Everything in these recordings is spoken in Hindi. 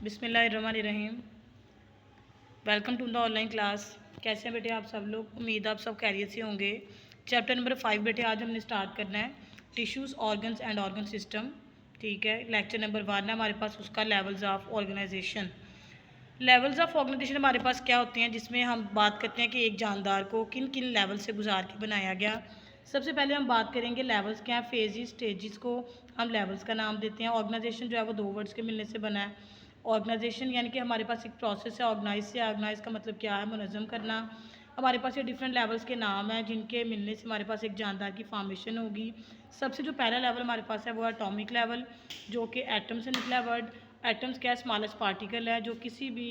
बिस्मिल्लाहिर्रहमानिर्रहीम। Welcome to the online class. कैसे हैं बेटे आप सब लोग? उम्मीद आप सब खैरियत से होंगे। चैप्टर नंबर 5 बेटे आज हमने स्टार्ट करना है, tissues organs and organ system. ठीक है, लेक्चर नंबर 1 है हमारे पास, उसका levels of organization. Levels of organization हमारे पास क्या होते हैं, जिसमें हम बात करते हैं कि एक जानदार को किन किन लेवल से गुजार के बनाया गया। सबसे पहले हम बात करेंगे लेवल्स क्या है। फेजिस स्टेजेस को हम लेवल्स का नाम देते हैं। ऑर्गेनाइजेशन जो है वो 2 वर्ड्स के मिलने से बना है। ऑर्गेनाइजेशन यानी कि हमारे पास एक प्रोसेस है ऑर्गेनाइज से। ऑर्गेनाइज का मतलब क्या है? मुनज़्ज़म करना। हमारे पास ये डिफरेंट लेवल्स के नाम हैं जिनके मिलने से हमारे पास एक जानदार की फॉर्मेशन होगी। सबसे जो पहला लेवल हमारे पास है वो है एटॉमिक लेवल, जो कि एटम से निकला वर्ड। एटम्स क्या है? स्मॉलेस्ट पार्टिकल है जो किसी भी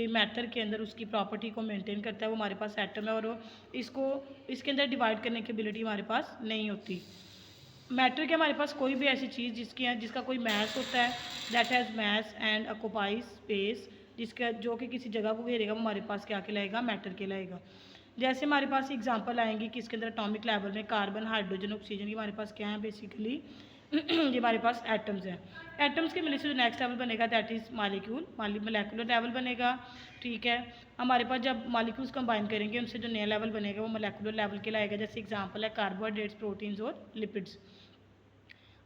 मैटर के अंदर उसकी प्रॉपर्टी को मेंटेन करता है, वो हमारे पास एटम है। और इसको इसके अंदर डिवाइड करने की एबिलिटी हमारे पास नहीं होती। मैटर के हमारे पास कोई भी ऐसी चीज़ जिसका कोई मैस होता है, that has mass and occupies space, जिसका जो कि किसी जगह को घेरेगा, वो हमारे पास क्या कहलाएगा? मैटर कहलाएगा। जैसे हमारे पास एग्जांपल आएंगी कि इसके अंदर एटॉमिक लेवल में कार्बन, हाइड्रोजन, ऑक्सीजन, ये हमारे पास क्या है? बेसिकली ये हमारे पास एटम्स हैं। एटम्स के मिलने से जो नेक्स्ट लेवल बनेगा that is molecule, molecular level बनेगा। ठीक है, हमारे पास जब मॉलिक्यूल्स कंबाइन करेंगे उनसे जो नया लेवल बनेगा वो मोलेकुलर लेवल कहलाएगा। जैसे एग्जांपल है कार्बोहाइड्रेट्स, प्रोटीन्स और लिपिड्स।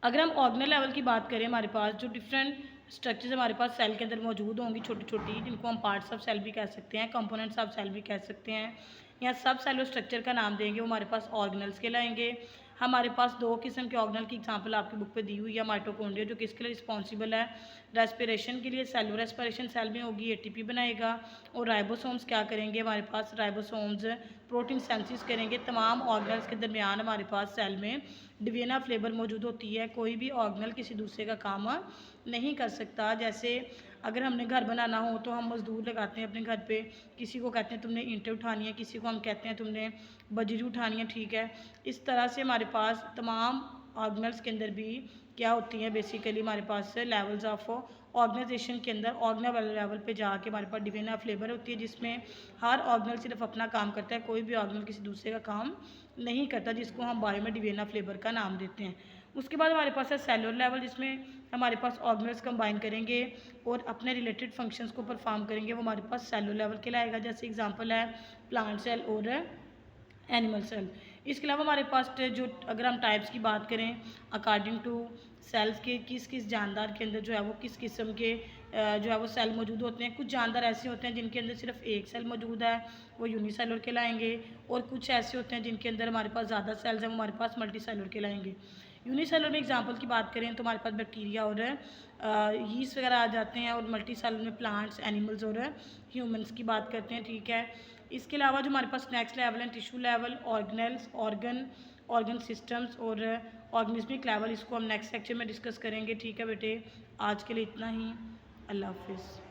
अगर हम ऑर्गेनल लेवल की बात करें, हमारे पास जो डिफरेंट स्ट्रक्चर्स हमारे पास सेल के अंदर मौजूद होंगी, छोटी छोटी, जिनको हम पार्ट्स ऑफ सेल भी कह सकते हैं, कंपोनेंट्स ऑफ सेल भी कह सकते हैं, या सब सेलुलर स्ट्रक्चर का नाम देंगे, वो हमारे पास ऑर्गेनल्स कहलाएंगे। हमारे पास 2 किस्म के ऑर्गेनल की एग्जांपल आपकी बुक पे दी हुई है। माइटोकॉन्ड्रिया जो किसके लिए रिस्पॉन्सिबल है? रेस्पिरेशन के लिए। सेलुलर रेस्पिरेशन सेल में होगी, एटीपी बनाएगा। और राइबोसोम्स क्या करेंगे? हमारे पास राइबोसोम्स प्रोटीन सेंसिस करेंगे। तमाम ऑर्गेनल्स के दरमियान हमारे पास सेल में डिवीजन ऑफ लेबर मौजूद होती है। कोई भी ऑर्गेनल किसी दूसरे का काम नहीं कर सकता। जैसे अगर हमने घर बनाना हो तो हम मजदूर लगाते हैं अपने घर पे, किसी को कहते हैं तुमने ईंटें उठानी है, किसी को हम कहते हैं तुमने बजरी उठानी है। ठीक है, इस तरह से हमारे पास तमाम ऑर्गेनल्स के अंदर भी क्या होती हैं? बेसिकली हमारे पास लेवल्स ऑफ ऑर्गेनाइजेशन के अंदर ऑर्गेनल लेवल पे जाके हमारे पास डिवीजन ऑफ लेबर होती है, जिसमें हर ऑर्गेनल सिर्फ अपना काम करता है, कोई भी ऑर्गेनल किसी दूसरे का काम नहीं करता, जिसको हम बायो में डिवीजन ऑफ लेबर का नाम देते हैं। उसके बाद हमारे पास है सेलुलर लेवल, जिसमें हमारे पास ऑर्गेनल्स कंबाइन करेंगे और अपने रिलेटेड फंक्शंस को परफॉर्म करेंगे, वो हमारे पास सेलुलर लेवल कहलाएगा। जैसे एग्जांपल है प्लांट सेल और एनिमल सेल। इसके अलावा हमारे पास जो अगर हम टाइप्स की बात करें अकॉर्डिंग टू सेल्स के, किस किस जानदार के अंदर जो है वो किस किस्म के जो है वो सेल मौजूद होते हैं। कुछ जानदार ऐसे होते हैं जिनके अंदर सिर्फ एक सेल मौजूद है, वो यूनिसेलुलर कहलाएंगे। और कुछ ऐसे होते हैं जिनके अंदर हमारे पास ज़्यादा सेल्स हैं, वो हमारे पास मल्टीसेलुलर कहलाएंगे। यूनिसेलुलर में एग्जांपल की बात करें तो हमारे पास बैक्टीरिया और यीस्ट वगैरह आ जाते हैं। और मल्टीसेलुलर में प्लांट्स, एनिमल्स और ह्यूमंस की बात करते हैं। ठीक है, इसके अलावा जो हमारे पास नेक्स्ट लेवल है tissue level, organelles, organ systems और ऑर्गेनिज्मिक लेवल, इसको हम नेक्स्ट सेक्शन में डिस्कस करेंगे। ठीक है बेटे, आज के लिए इतना ही। अल्लाह हाफिज़।